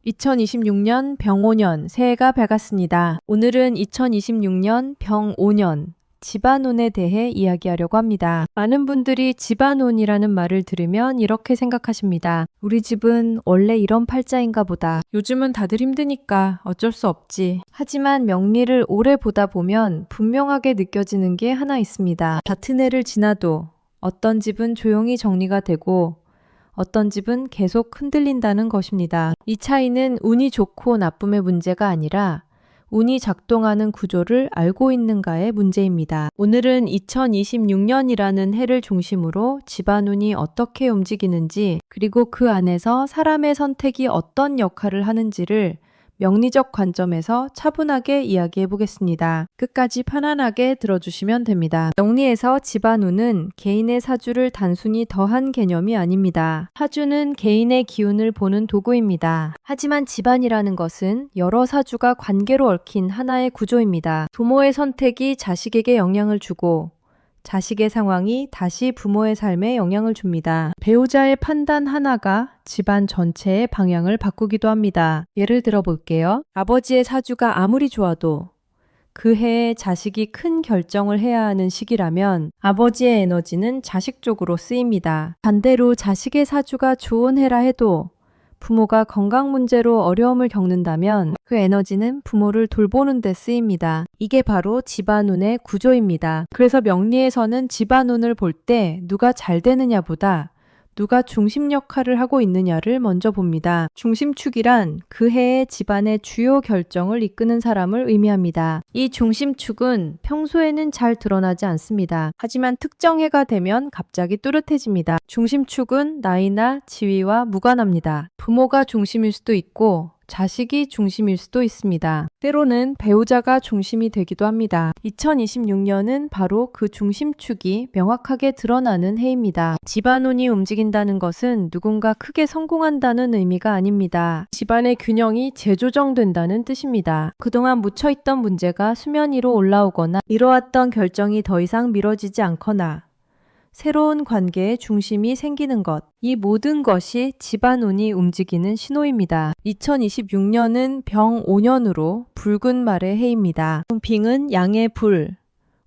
2026년 병오년 새해가 밝았습니다. 오늘은 2026년 병오년 집안운에 대해 이야기하려고 합니다. 많은 분들이 집안운이라는 말을 들으면 이렇게 생각하십니다. 우리 집은 원래 이런 팔자인가 보다. 요즘은 다들 힘드니까 어쩔 수 없지. 하지만 명리를 오래 보다 보면 분명하게 느껴지는 게 하나 있습니다. 같은 해를 지나도 어떤 집은 조용히 정리가 되고 어떤 집은 계속 흔들린다는 것입니다. 이 차이는 운이 좋고 나쁨의 문제가 아니라 운이 작동하는 구조를 알고 있는가의 문제입니다. 오늘은 2026년이라는 해를 중심으로 집안운이 어떻게 움직이는지, 그리고 그 안에서 사람의 선택이 어떤 역할을 하는지를 명리적 관점에서 차분하게 이야기해 보겠습니다. 끝까지 편안하게 들어주시면 됩니다. 명리에서 집안운은 개인의 사주를 단순히 더한 개념이 아닙니다. 사주는 개인의 기운을 보는 도구입니다. 하지만 집안이라는 것은 여러 사주가 관계로 얽힌 하나의 구조입니다. 부모의 선택이 자식에게 영향을 주고 자식의 상황이 다시 부모의 삶에 영향을 줍니다. 배우자의 판단 하나가 집안 전체의 방향을 바꾸기도 합니다. 예를 들어 볼게요. 아버지의 사주가 아무리 좋아도 그 해에 자식이 큰 결정을 해야 하는 시기라면 아버지의 에너지는 자식 쪽으로 쓰입니다. 반대로 자식의 사주가 좋은 해라 해도 부모가 건강 문제로 어려움을 겪는다면 그 에너지는 부모를 돌보는 데 쓰입니다. 이게 바로 집안운의 구조입니다. 그래서 명리에서는 집안운을 볼 때 누가 잘 되느냐보다 누가 중심 역할을 하고 있느냐를 먼저 봅니다. 중심축이란 그 해의 집안의 주요 결정을 이끄는 사람을 의미합니다. 이 중심축은 평소에는 잘 드러나지 않습니다. 하지만 특정 해가 되면 갑자기 뚜렷해집니다. 중심축은 나이나 지위와 무관합니다. 부모가 중심일 수도 있고 자식이 중심일 수도 있습니다. 때로는 배우자가 중심이 되기도 합니다. 2026년은 바로 그 중심축이 명확하게 드러나는 해입니다. 집안운이 움직인다는 것은 누군가 크게 성공한다는 의미가 아닙니다. 집안의 균형이 재조정된다는 뜻입니다. 그동안 묻혀있던 문제가 수면 위로 올라오거나 이뤄왔던 결정이 더 이상 미뤄지지 않거나 새로운 관계의 중심이 생기는 것, 이 모든 것이 집안운이 움직이는 신호입니다. 2026년은 병오년으로 붉은 말의 해입니다. 빙은 양의 불,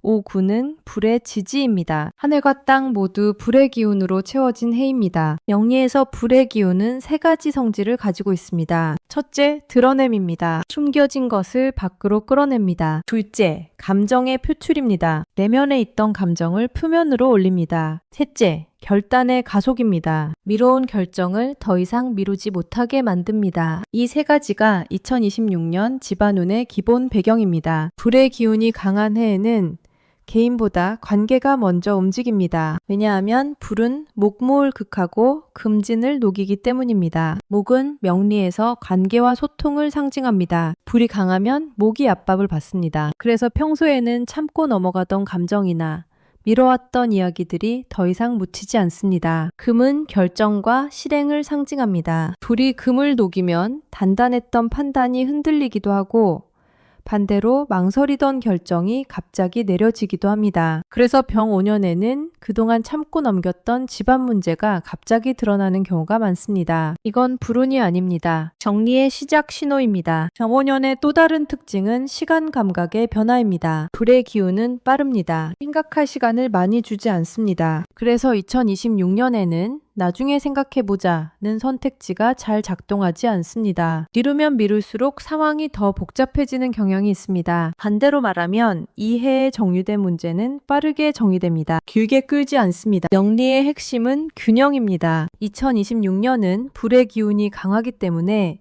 오구는 불의 지지입니다. 하늘과 땅 모두 불의 기운으로 채워진 해입니다. 명리에서 불의 기운은 세 가지 성질을 가지고 있습니다. 첫째, 드러냄입니다. 숨겨진 것을 밖으로 끌어냅니다. 둘째, 감정의 표출입니다. 내면에 있던 감정을 표면으로 올립니다. 셋째, 결단의 가속입니다. 미뤄온 결정을 더 이상 미루지 못하게 만듭니다. 이 세 가지가 2026년 집안운의 기본 배경입니다. 불의 기운이 강한 해에는 개인보다 관계가 먼저 움직입니다. 왜냐하면 불은 목모을 극하고 금진을 녹이기 때문입니다. 목은 명리에서 관계와 소통을 상징합니다. 불이 강하면 목이 압박을 받습니다. 그래서 평소에는 참고 넘어가던 감정이나 미뤄왔던 이야기들이 더 이상 묻히지 않습니다. 금은 결정과 실행을 상징합니다. 불이 금을 녹이면 단단했던 판단이 흔들리기도 하고 반대로 망설이던 결정이 갑자기 내려지기도 합니다. 그래서 병오년에는 그동안 참고 넘겼던 집안 문제가 갑자기 드러나는 경우가 많습니다. 이건 불운이 아닙니다. 정리의 시작 신호입니다. 병오년의 또 다른 특징은 시간 감각의 변화입니다. 불의 기운은 빠릅니다. 생각할 시간을 많이 주지 않습니다. 그래서 2026년에는 나중에 생각해보자는 선택지가 잘 작동하지 않습니다. 미루면 미룰수록 상황이 더 복잡해지는 경향이 있습니다. 반대로 말하면 이 해에 정리된 문제는 빠르게 정의됩니다. 길게 끌지 않습니다. 명리의 핵심은 균형입니다. 2026년은 불의 기운이 강하기 때문에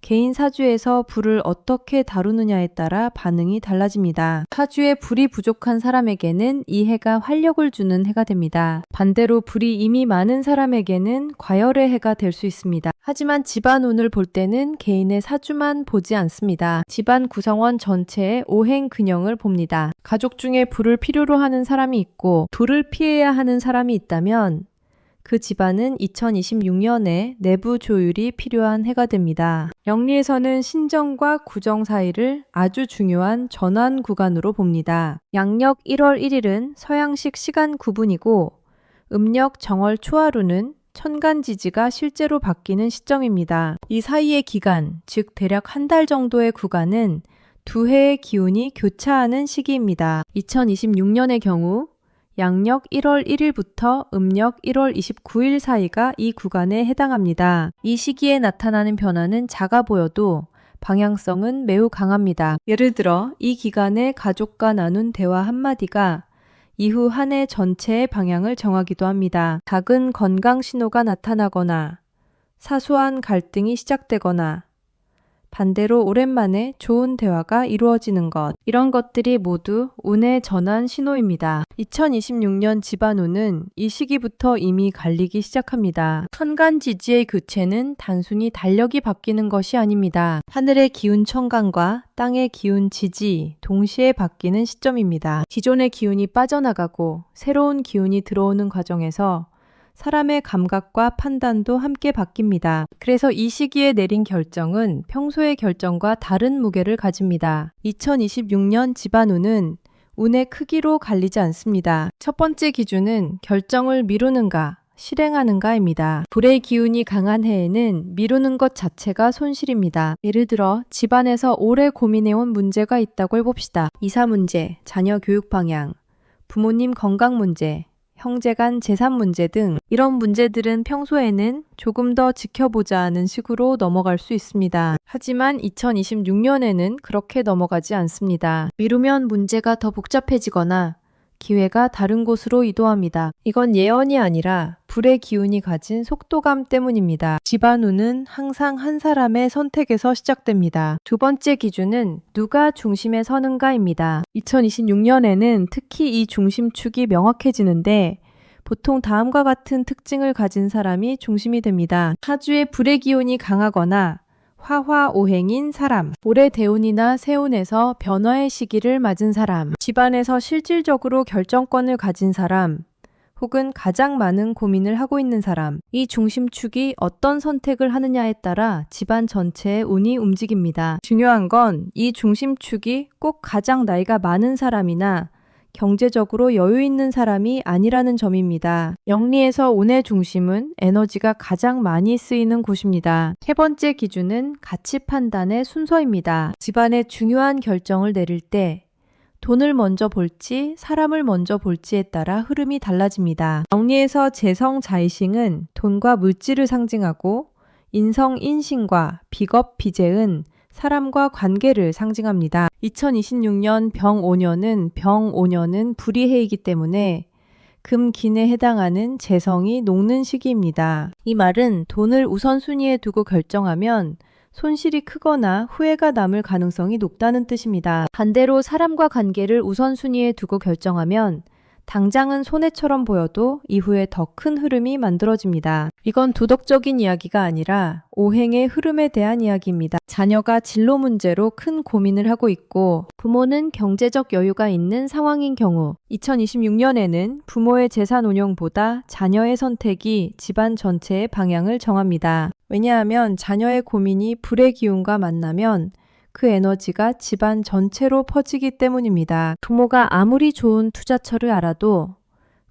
개인 사주에서 불을 어떻게 다루느냐에 따라 반응이 달라집니다. 사주에 불이 부족한 사람에게는 이 해가 활력을 주는 해가 됩니다. 반대로 불이 이미 많은 사람에게는 과열의 해가 될 수 있습니다. 하지만 집안운을 볼 때는 개인의 사주만 보지 않습니다. 집안 구성원 전체의 오행근영을 봅니다. 가족 중에 불을 필요로 하는 사람이 있고 불을 피해야 하는 사람이 있다면 그 집안은 2026년에 내부 조율이 필요한 해가 됩니다. 명리에서는 신정과 구정 사이를 아주 중요한 전환 구간으로 봅니다. 양력 1월 1일은 서양식 시간 구분이고 음력 정월 초하루는 천간지지가 실제로 바뀌는 시점입니다. 이 사이의 기간, 즉 대략 한 달 정도의 구간은 두 해의 기운이 교차하는 시기입니다. 2026년의 경우 양력 1월 1일부터 음력 1월 29일 사이가 이 구간에 해당합니다. 이 시기에 나타나는 변화는 작아 보여도 방향성은 매우 강합니다. 예를 들어 이 기간에 가족과 나눈 대화 한마디가 이후 한 해 전체의 방향을 정하기도 합니다. 작은 건강 신호가 나타나거나 사소한 갈등이 시작되거나 반대로 오랜만에 좋은 대화가 이루어지는 것, 이런 것들이 모두 운의 전환 신호입니다. 2026년 집안운은 이 시기부터 이미 갈리기 시작합니다. 천간지지의 교체는 단순히 달력이 바뀌는 것이 아닙니다. 하늘의 기운 천간과 땅의 기운 지지 동시에 바뀌는 시점입니다. 기존의 기운이 빠져나가고 새로운 기운이 들어오는 과정에서 사람의 감각과 판단도 함께 바뀝니다. 그래서 이 시기에 내린 결정은 평소의 결정과 다른 무게를 가집니다. 2026년 집안운은 운의 크기로 갈리지 않습니다. 첫 번째 기준은 결정을 미루는가, 실행하는가입니다. 불의 기운이 강한 해에는 미루는 것 자체가 손실입니다. 예를 들어 집안에서 오래 고민해온 문제가 있다고 해봅시다. 이사 문제, 자녀 교육 방향, 부모님 건강 문제, 형제 간 재산 문제 등 이런 문제들은 평소에는 조금 더 지켜보자 하는 식으로 넘어갈 수 있습니다. 하지만 2026년에는 그렇게 넘어가지 않습니다. 미루면 문제가 더 복잡해지거나 기회가 다른 곳으로 이동합니다. 이건 예언이 아니라 불의 기운이 가진 속도감 때문입니다. 집안운은 항상 한 사람의 선택에서 시작됩니다. 두 번째 기준은 누가 중심에 서는가입니다. 2026년에는 특히 이 중심축이 명확해지는데 보통 다음과 같은 특징을 가진 사람이 중심이 됩니다. 사주에 불의 기운이 강하거나 화화오행인 사람, 올해 대운이나 세운에서 변화의 시기를 맞은 사람, 집안에서 실질적으로 결정권을 가진 사람, 혹은 가장 많은 고민을 하고 있는 사람, 이 중심축이 어떤 선택을 하느냐에 따라 집안 전체의 운이 움직입니다. 중요한 건 이 중심축이 꼭 가장 나이가 많은 사람이나 경제적으로 여유 있는 사람이 아니라는 점입니다. 영리에서 운의 중심은 에너지가 가장 많이 쓰이는 곳입니다. 세 번째 기준은 가치 판단의 순서입니다. 집안의 중요한 결정을 내릴 때 돈을 먼저 볼지 사람을 먼저 볼지에 따라 흐름이 달라집니다. 영리에서 재성 자이싱은 돈과 물질을 상징하고 인성 인신과 비겁 비재은 사람과 관계를 상징합니다. 2026년 병 5년은 불의해이기 때문에 금긴에 해당하는 재성이 녹는 시기입니다. 이 말은 돈을 우선순위에 두고 결정하면 손실이 크거나 후회가 남을 가능성이 높다는 뜻입니다. 반대로 사람과 관계를 우선순위에 두고 결정하면 당장은 손해처럼 보여도 이후에 더 큰 흐름이 만들어집니다. 이건 도덕적인 이야기가 아니라 오행의 흐름에 대한 이야기입니다. 자녀가 진로 문제로 큰 고민을 하고 있고 부모는 경제적 여유가 있는 상황인 경우 2026년에는 부모의 재산 운용보다 자녀의 선택이 집안 전체의 방향을 정합니다. 왜냐하면 자녀의 고민이 불의 기운과 만나면 그 에너지가 집안 전체로 퍼지기 때문입니다. 부모가 아무리 좋은 투자처를 알아도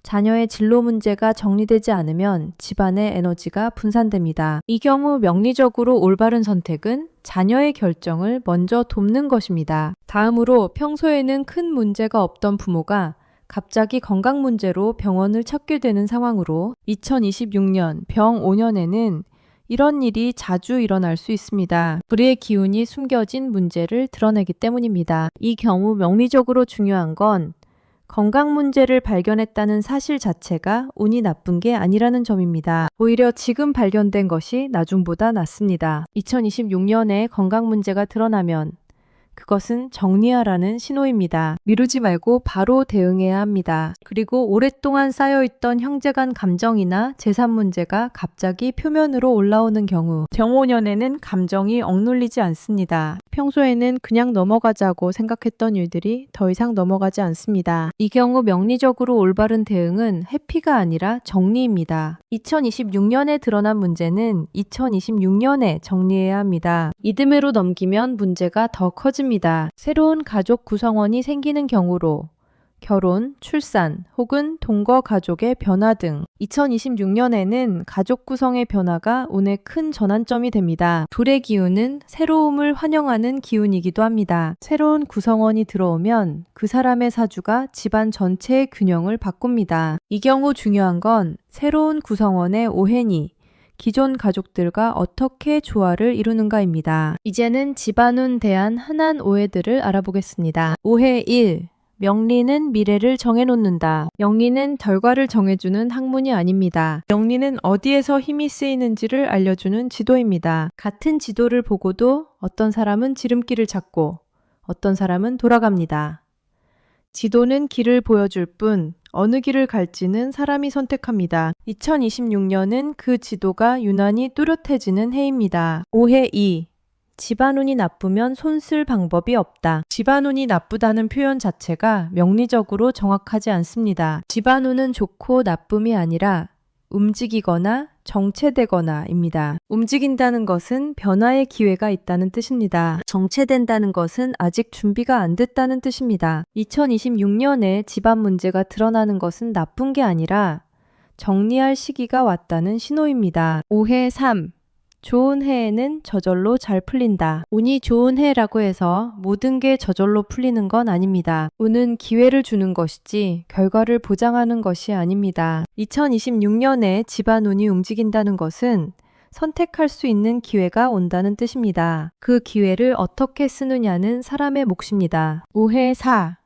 자녀의 진로 문제가 정리되지 않으면 집안의 에너지가 분산됩니다. 이 경우 명리적으로 올바른 선택은 자녀의 결정을 먼저 돕는 것입니다. 다음으로 평소에는 큰 문제가 없던 부모가 갑자기 건강 문제로 병원을 찾게 되는 상황으로 2026년 병 5년에는 이런 일이 자주 일어날 수 있습니다. 불의의 기운이 숨겨진 문제를 드러내기 때문입니다. 이 경우 명리적으로 중요한 건 건강 문제를 발견했다는 사실 자체가 운이 나쁜 게 아니라는 점입니다. 오히려 지금 발견된 것이 나중보다 낫습니다. 2026년에 건강 문제가 드러나면 그것은 정리하라는 신호입니다. 미루지 말고 바로 대응해야 합니다. 그리고 오랫동안 쌓여있던 형제간 감정이나 재산 문제가 갑자기 표면으로 올라오는 경우 병5년에는 감정이 억눌리지 않습니다. 평소에는 그냥 넘어가자고 생각했던 일들이 더 이상 넘어가지 않습니다. 이 경우 명리적으로 올바른 대응은 회피가 아니라 정리입니다. 2026년에 드러난 문제는 2026년에 정리해야 합니다. 이듬해로 넘기면 문제가 더 커집니다. 새로운 가족 구성원이 생기는 경우로 결혼, 출산 혹은 동거 가족의 변화 등 2026년에는 가족 구성의 변화가 운의 큰 전환점이 됩니다. 불의 기운은 새로움을 환영하는 기운이기도 합니다. 새로운 구성원이 들어오면 그 사람의 사주가 집안 전체의 균형을 바꿉니다. 이 경우 중요한 건 새로운 구성원의 오해니 기존 가족들과 어떻게 조화를 이루는가입니다. 이제는 집안운 대한 흔한 오해들을 알아보겠습니다. 오해 1. 명리는 미래를 정해놓는다. 명리는 결과를 정해주는 학문이 아닙니다. 명리는 어디에서 힘이 쓰이는지를 알려주는 지도입니다. 같은 지도를 보고도 어떤 사람은 지름길을 찾고 어떤 사람은 돌아갑니다. 지도는 길을 보여줄 뿐 어느 길을 갈지는 사람이 선택합니다. 2026년은 그 지도가 유난히 뚜렷해지는 해입니다. 오해 2. 집안운이 나쁘면 손쓸 방법이 없다. 집안운이 나쁘다는 표현 자체가 명리적으로 정확하지 않습니다. 집안운은 좋고 나쁨이 아니라 움직이거나 정체되거나입니다. 움직인다는 것은 변화의 기회가 있다는 뜻입니다. 정체된다는 것은 아직 준비가 안 됐다는 뜻입니다. 2026년에 집안 문제가 드러나는 것은 나쁜 게 아니라 정리할 시기가 왔다는 신호입니다. 오해 3. 좋은 해에는 저절로 잘 풀린다. 운이 좋은 해라고 해서 모든 게 저절로 풀리는 건 아닙니다. 운은 기회를 주는 것이지 결과를 보장하는 것이 아닙니다. 2026년에 집안 운이 움직인다는 것은 선택할 수 있는 기회가 온다는 뜻입니다. 그 기회를 어떻게 쓰느냐는 사람의 몫입니다. 오해 4.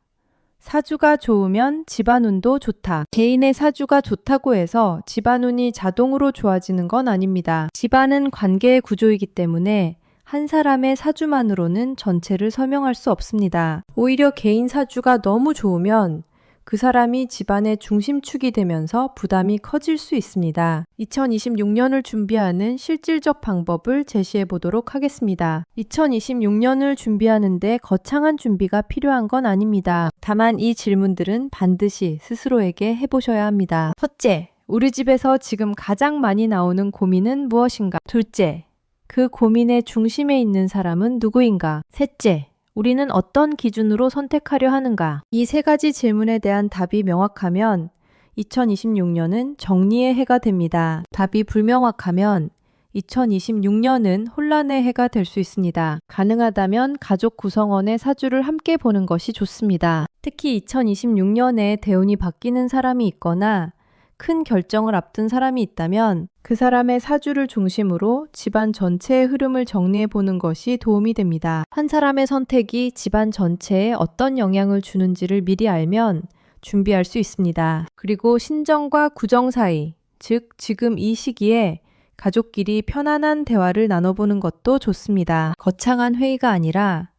사주가 좋으면 집안운도 좋다. 개인의 사주가 좋다고 해서 집안운이 자동으로 좋아지는 건 아닙니다. 집안은 관계의 구조이기 때문에 한 사람의 사주만으로는 전체를 설명할 수 없습니다. 오히려 개인 사주가 너무 좋으면 그 사람이 집안의 중심축이 되면서 부담이 커질 수 있습니다. 2026년을 준비하는 실질적 방법을 제시해 보도록 하겠습니다. 2026년을 준비하는데 거창한 준비가 필요한 건 아닙니다. 다만 이 질문들은 반드시 스스로에게 해보셔야 합니다. 첫째, 우리 집에서 지금 가장 많이 나오는 고민은 무엇인가? 둘째, 그 고민의 중심에 있는 사람은 누구인가? 셋째, 우리는 어떤 기준으로 선택하려 하는가? 이 세 가지 질문에 대한 답이 명확하면 2026년은 정리의 해가 됩니다. 답이 불명확하면 2026년은 혼란의 해가 될 수 있습니다. 가능하다면 가족 구성원의 사주를 함께 보는 것이 좋습니다. 특히 2026년에 대운이 바뀌는 사람이 있거나 큰 결정을 앞둔 사람이 있다면 그 사람의 사주를 중심으로 집안 전체의 흐름을 정리해 보는 것이 도움이 됩니다. 한 사람의 선택이 집안 전체에 어떤 영향을 주는지를 미리 알면 준비할 수 있습니다. 그리고 신정과 구정 사이, 즉 지금 이 시기에 가족끼리 편안한 대화를 나눠보는 것도 좋습니다. 거창한 회의가 아니라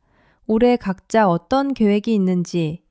올해 각자 어떤 계획이 있는지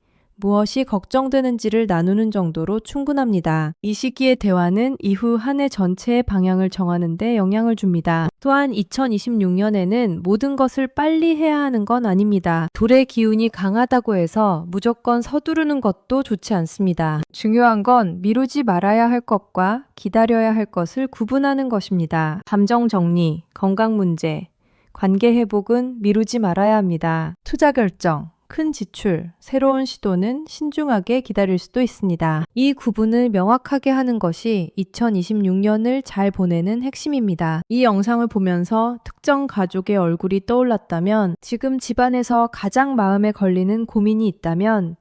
무엇이 걱정되는지를 나누는 정도로 충분합니다. 이 시기의 대화는 이후 한 해 전체의 방향을 정하는 데 영향을 줍니다. 또한 2026년에는 모든 것을 빨리 해야 하는 건 아닙니다. 돌의 기운이 강하다고 해서 무조건 서두르는 것도 좋지 않습니다. 중요한 건 미루지 말아야 할 것과 기다려야 할 것을 구분하는 것입니다. 감정 정리, 건강 문제, 관계 회복은 미루지 말아야 합니다. 투자 결정, 큰 지출, 새로운 시도는 신중하게 기다릴 수도 있습니다. 이 구분을 명확하게 하는 것이 2026년을 잘 보내는 핵심입니다. 이 영상을 보면서 특정 가족의 얼굴이 떠올랐다면, 지금 집안에서 가장 마음에 걸리는 고민이 있다면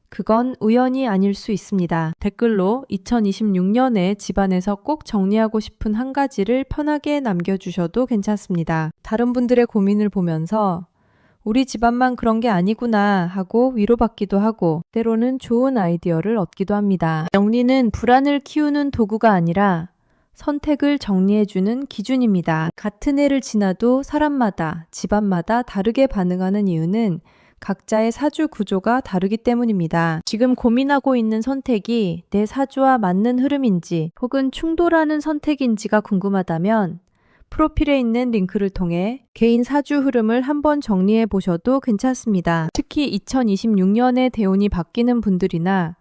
그건 우연이 아닐 수 있습니다. 댓글로 2026년에 집안에서 꼭 정리하고 싶은 한 가지를 편하게 남겨주셔도 괜찮습니다. 다른 분들의 고민을 보면서 우리 집안만 그런 게 아니구나 하고 위로받기도 하고 때로는 좋은 아이디어를 얻기도 합니다. 명리는 불안을 키우는 도구가 아니라 선택을 정리해주는 기준입니다. 같은 해를 지나도 사람마다, 집안마다 다르게 반응하는 이유는 각자의 사주 구조가 다르기 때문입니다. 지금 고민하고 있는 선택이 내 사주와 맞는 흐름인지 혹은 충돌하는 선택인지가 궁금하다면 프로필에 있는 링크를 통해 개인 사주 흐름을 한번 정리해 보셔도 괜찮습니다. 특히 2026년에 대운이 바뀌는 분들이나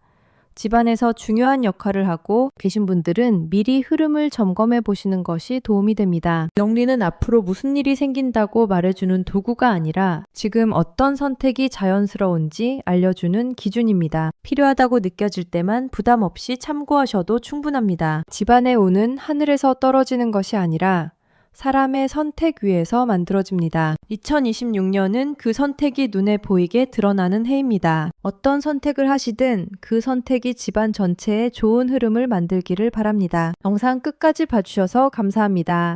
집안에서 중요한 역할을 하고 계신 분들은 미리 흐름을 점검해 보시는 것이 도움이 됩니다. 명리는 앞으로 무슨 일이 생긴다고 말해주는 도구가 아니라 지금 어떤 선택이 자연스러운지 알려주는 기준입니다. 필요하다고 느껴질 때만 부담 없이 참고하셔도 충분합니다. 집안의 운은 하늘에서 떨어지는 것이 아니라 사람의 선택 위에서 만들어집니다. 2026년은 그 선택이 눈에 보이게 드러나는 해입니다. 어떤 선택을 하시든 그 선택이 집안 전체에 좋은 흐름을 만들기를 바랍니다. 영상 끝까지 봐주셔서 감사합니다.